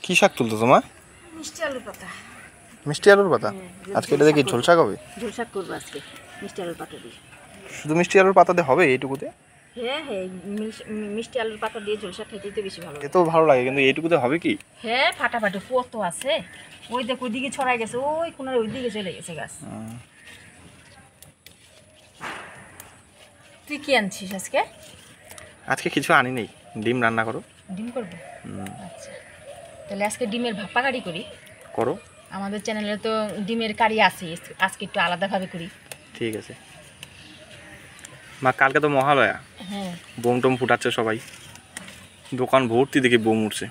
কি শাক তুলতো তোমার? মিষ্টি আলুর পাতা। মিষ্টি আলুর পাতা? আজকে এটা দেখি ঝোল শাক হবে। ঝোল শাক করবো আজকে মিষ্টি আলুর পাতা দিয়ে। শুধু মিষ্টি আলুর পাতা দিয়ে হবে এইটুকুতে? হ্যাঁ হ্যাঁ, মিষ্টি আলুর পাতা দিয়ে ঝোল শাক খেতে তো বেশি ভালো। এত ভালো লাগে, কিন্তু এইটুকুতে হবে কি? হ্যাঁ, ফাটাফাটি কত আছে। ওই দেখ ওইদিকে ছড়াই গেছে, ওই কোনার ওইদিকে চলে গেছে গাছ। তুই কি আনছিস আজকে? আজকে কিছু আনি নেই, ডিম রান্না করো। ডিম করবো? আচ্ছা, তাহলে আজকে ডিমের ভাপা কারি করি। করো। আমাদের চ্যানেলে তো ডিমের কারি আছে, আজকে একটু আলাদাভাবে করি। ঠিক আছে মা, কালকে তো মহালয়া। হ্যাঁ, বোম টোম ফুটাচ্ছে সবাই, দোকান ভর্তি দেখি বোম উঠছে।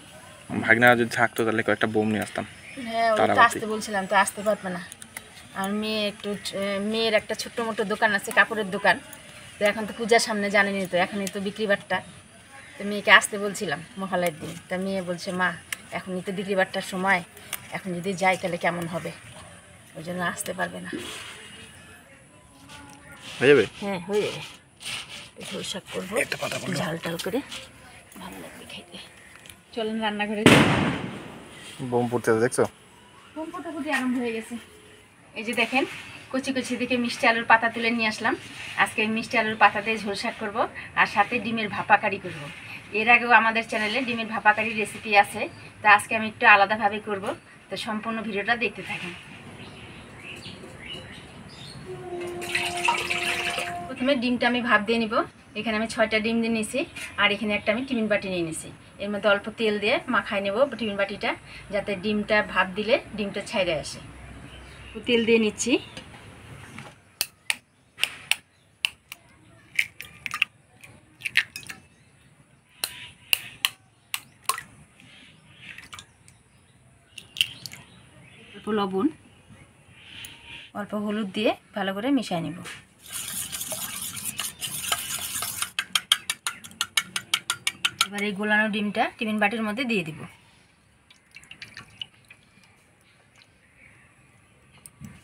ভাগনা যদি থাকতো তাহলে কয়েকটা বোম নিয়ে আসতাম। হ্যাঁ ওই তো আসতে বলছিলাম, তো আসতে পারবে না। আর মেয়ের একটা ছোট্ট মোটো দোকান আছে, কাপড়ের দোকান। তো এখন তো পূজার সামনে, জানেনি তো, এখনই তো বিক্রি বাট্টা। তো মেয়েকে আসতে বলছিলাম মহালয়ার দিন, তা মেয়ে বলছে মা এখনই তো বিক্রি বাট্টার সময়, এখন যদি যাই তাহলে কেমন হবে, ওই জন্য আসতে পারবে না। হয়ে যাবে? হ্যাঁ হয়ে যাবে। ঝোল শাক করবো ঝাল টাল করে, ভালো লাগবে খাইতে। চলেন রান্নাঘরে। বোম ফুটতে দেখছো? বোম ফুটাফুটি আরম্ভ হয়ে গেছে। এই যে দেখেন, কচি কচি দিকে মিষ্টি আলুর পাতা তুলে নিয়ে আসলাম। আজকে মিষ্টি আলুর পাতা দিয়ে ঝোল শাক করবো, আর সাথে ডিমের ভাপা কারি করবো। এর আগেও আমাদের চ্যানেলে ডিমের ভাপা কারির রেসিপি আছে, তো আজকে আমি একটু আলাদাভাবে করব। তো সম্পূর্ণ ভিডিওটা দেখতে থাকুন। প্রথমে ডিমটা আমি ভাপ দিয়ে নিব। এখানে আমি 6টা ডিম দিয়ে নিয়েছি, আর এখানে একটা আমি টিফিন বাটি নিয়ে নিয়েছি। এর মধ্যে অল্প তেল দিয়ে মাখায় নেব টিফিন বাটিটা, যাতে ডিমটা ভাপ দিলে ডিমটা ছাইড়ে আসে। তেল দিয়ে নিচ্ছি। অল্প লবণ, অল্প হলুদ দিয়ে ভালো করে মিশিয়ে নেব। এবার এই গোলানো ডিমটা টিফিন বাটির মধ্যে দিয়ে দিব।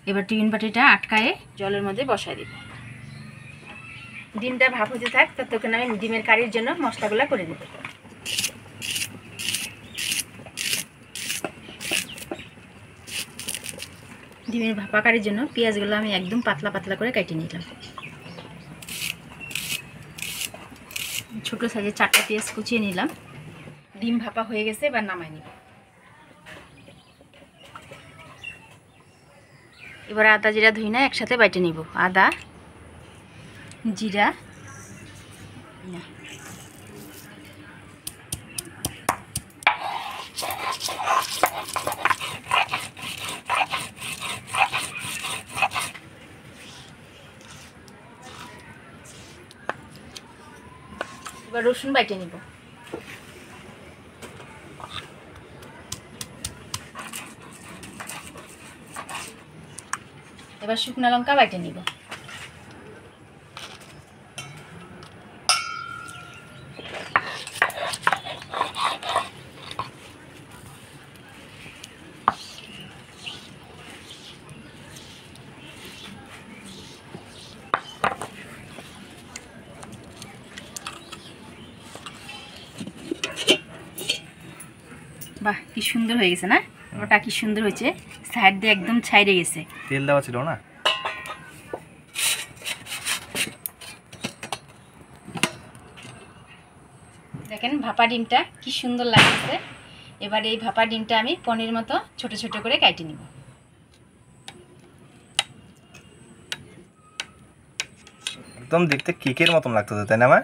এবার টিফিন বাটিটা আটকায়ে জলের মধ্যে বসায় দিব। ডিমটা ভাপ হতে থাক, ততক্ষণ আমি ডিমের কারির জন্য মশলাগুলো করে দেব। ডিমের ভাপা কারির জন্য পেঁয়াজগুলো আমি একদম পাতলা পাতলা করে কেটে নিলাম। ছোট সাইজের 4টা পেঁয়াজ কুচিয়ে নিলাম। ডিম ভাপা হয়ে গেছে, এবার নামাই নিব। এবার আদা জিরা ধুইনা একসাথে বাইটে নিব। আদা, জিরা, এবার রসুন বাইটে নিব। এবার শুকনো লঙ্কা বাইটে নিব। বাহ, কি সুন্দর হয়ে গেছে না? ওটা কি সুন্দর হয়েছে, সাইড দিয়ে একদম ছাইড়ে গেছে। তেল দেওয়া ছিল না? দেখেন ভাপা ডিমটা কি সুন্দর লাগছে। এবার এই ভাপা ডিমটা আমি পনির মতো ছোট ছোট করে কাটে নিব। একদম দেখতে কেকের মতন লাগতেছে, তাই না মা?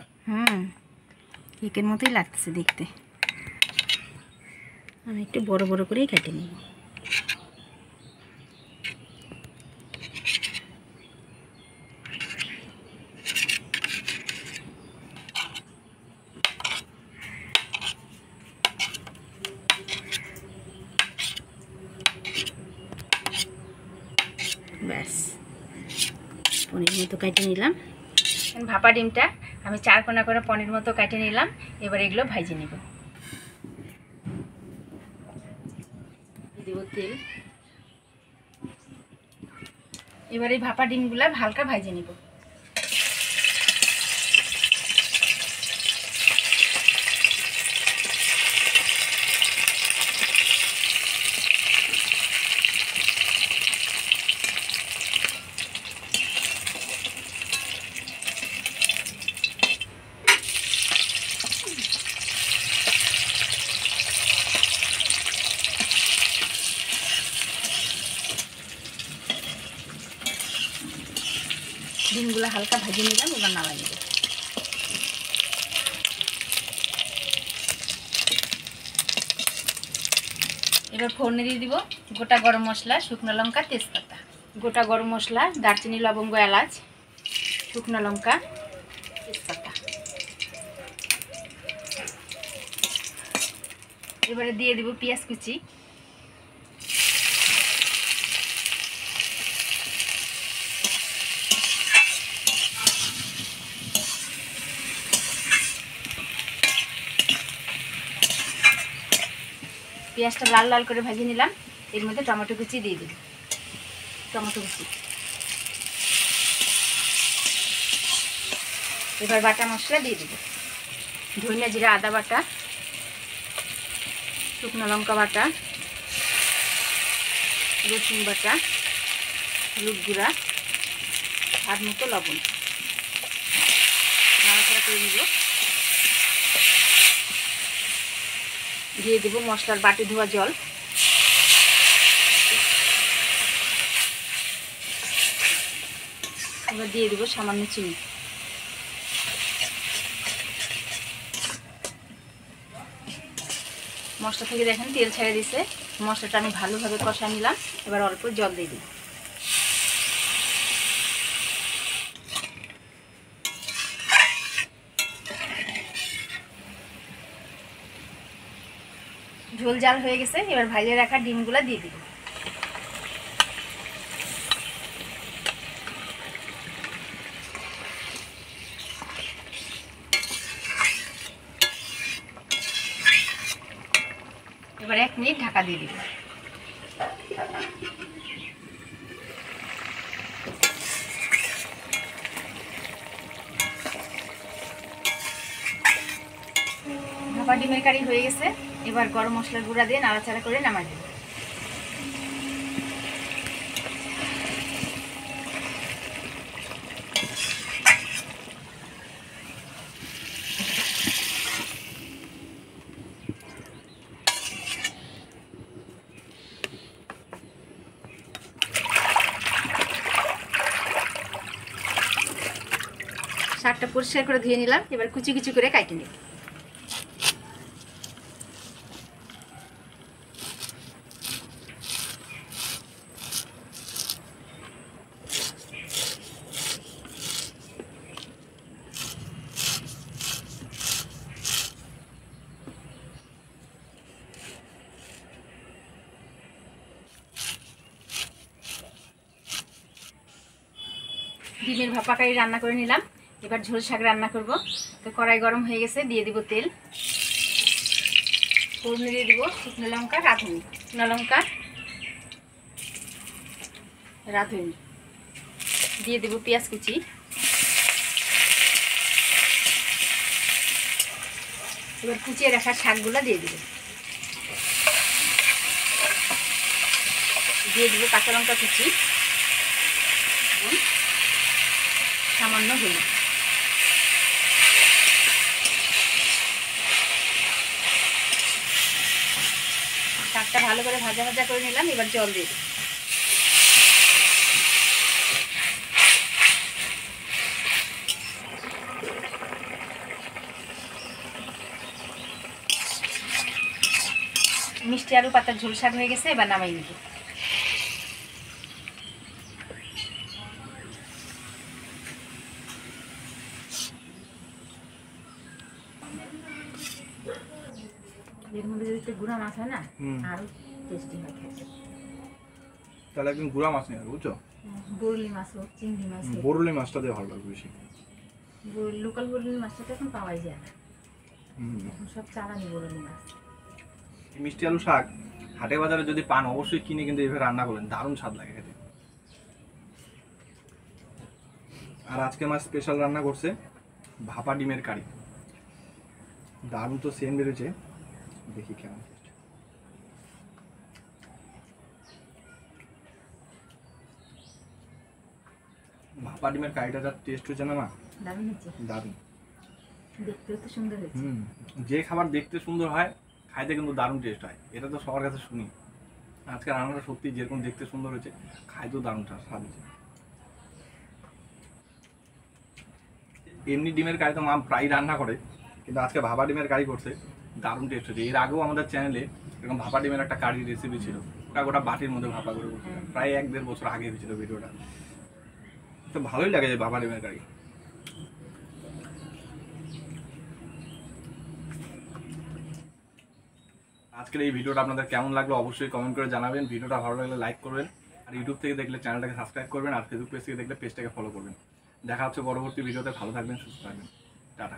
কেকের মতোই লাগতেছে দেখতে। আমি একটু বড় বড় করেই কেটে নিব। ব্যাস, পনির মতো কেটে নিলাম। ভাপা ডিমটা আমি 4 কোনা করে পনির মতো কেটে নিলাম। এবার এগুলো ভাজে নিব। দেব তেল। এবার এই ভাপা ডিমগুলা হালকা ভাজে নিব। ডিমগুলো হালকা ভেজে নিলাম, এবার নামাই নেব। এবার ফোড়নে দিয়ে দিব গোটা গরম মশলা, শুকনো লঙ্কা, তেজপাতা। গোটা গরম মশলা, দারচিনি, লবঙ্গ, এলাচ, শুকনো লঙ্কা, তেজপাতা। এবারে দিয়ে দিব পেঁয়াজ কুচি, পেঁয়াজটা লাল লাল করে ভেজে নিলাম। এর মধ্যে টমেটো কুচি দিয়ে দিই, টমেটো কুচি। এবার বাটা মশলা দিয়ে দিব, ধনিয়া, জিরা, আদা বাটা, শুকনো লঙ্কা বাটা, রসুন বাটা, হলুদ গুঁড়া, স্বাদ মতো লবণ। নাড়াচাড়া করে নিব। দিয়ে দেব মশলার বাটি ধোয়া জল। এবার দিয়ে দেব সামান্য চিনি। মশলা থেকে দেখেন তেল ছেড়ে দিছে। মশলাটা আমি ভালোভাবে কষা নিলাম। এবার অল্প জল দিয়ে দিই। ঝোল জাল হয়ে গেছে। এবার ভাজিয়ে রাখা ডিমগুলো দিয়ে দিব। এবার 1 মিনিট ঢাকা দিয়ে দিব। ভাপা ডিমের কারি হয়ে গেছে। এবার গরম মশলার গুঁড়া দিয়ে নাড়াচাড়া করে নামাই দেব। শাকটা পরিষ্কার করে ধুয়ে নিলাম। এবার কুচি কুচি করে কাটে নিই। ডিমের ভাপা কারি রান্না করে নিলাম। এবার ঝোল শাক রান্না করব। তো কড়াই গরম হয়ে গেছে, দিয়ে দিব তেল। ফোড়নে দিয়ে দিব শুকনো লঙ্কা, রাঁধুনি, শুকনো লঙ্কা, রাঁধুনি। দিয়ে দেব পেঁয়াজ কুচি। এবার কুচিয়ে রাখা শাকগুলো দিয়ে দিব। দিয়ে দিব কাঁচা লঙ্কা কুচি, সামান্য হলুদ। শাকটা ভালো করে ভাজা ভাজা করে নিলাম। এবার জল দিয়ে দিই। মিষ্টি আলু পাতার ঝোল শাক হয়ে গেছে। এবার নামাই নিব। এর মধ্যে যদি একটু গুঁড়া মাছ হয় না, আরো টেস্টি হয় খেতে। তাহলে একদিন গুঁড়া মাছ নিয়ে বুঝছো, বরলি মাছ হোক, চিংড়ি মাছ হোক। বরলি মাছটা দিয়ে ভালো লাগবে বেশি। লোকাল বরলি মাছটা তো এখন পাওয়াই যায় না, এখন সব চালানি বরলি মাছ। মিষ্টি আলু শাক হাটে বাজারে যদি পান অবশ্যই কিনে কিন্তু এভাবে রান্না করবেন, দারুণ স্বাদ লাগে খেতে। আর আজকে আমার স্পেশাল রান্না করছে ভাপা ডিমের কারি। দারুণ তো সেম বেরোচ্ছে, দেখি কেমন। ভাপা ডিমের কারিটা যা টেস্ট হচ্ছে না, দারুণ হচ্ছে, দারুণ। দেখতেও তো সুন্দর হয়েছে। যে খাবার দেখতে সুন্দর হয় খাইতে কিন্তু দারুণ টেস্ট হয়, এটা তো সবার কাছে শুনি। আজকে রান্নাটা সত্যি যেরকম দেখতে সুন্দর হয়েছে, খাইতেও দারুণ স্বাদ হয়েছে। এমনি ডিমের কারি তো মা প্রায় রান্না করে, কিন্তু আজকে ভাপা ডিমের কারি করছে, দারুণ টেস্ট হয়েছে। এর আগেও আমাদের চ্যানেলে এরকম ভাপা ডিমের একটা কারির রেসিপি ছিল, ওটা গোটা বাটির মধ্যে ভাপা করে করছিলাম, প্রায় 1-1.5 বছর আগে হয়েছিল ভিডিওটা। তো ভালোই লাগে যে ভাপা ডিমের কারি। আজকের এই ভিডিওটা আপনাদের কেমন লাগলো অবশ্যই কমেন্ট করে জানাবেন। ভিডিওটা ভালো লাগলে লাইক করবেন, আর ইউটিউব থেকে দেখলে চ্যানেলটাকে সাবস্ক্রাইব করবেন, আর ফেসবুক পেজ থেকে দেখলে পেজটাকে ফলো করবেন। দেখা হচ্ছে পরবর্তী ভিডিওতে। ভালো থাকবেন, সুস্থ থাকবেন, টাটা।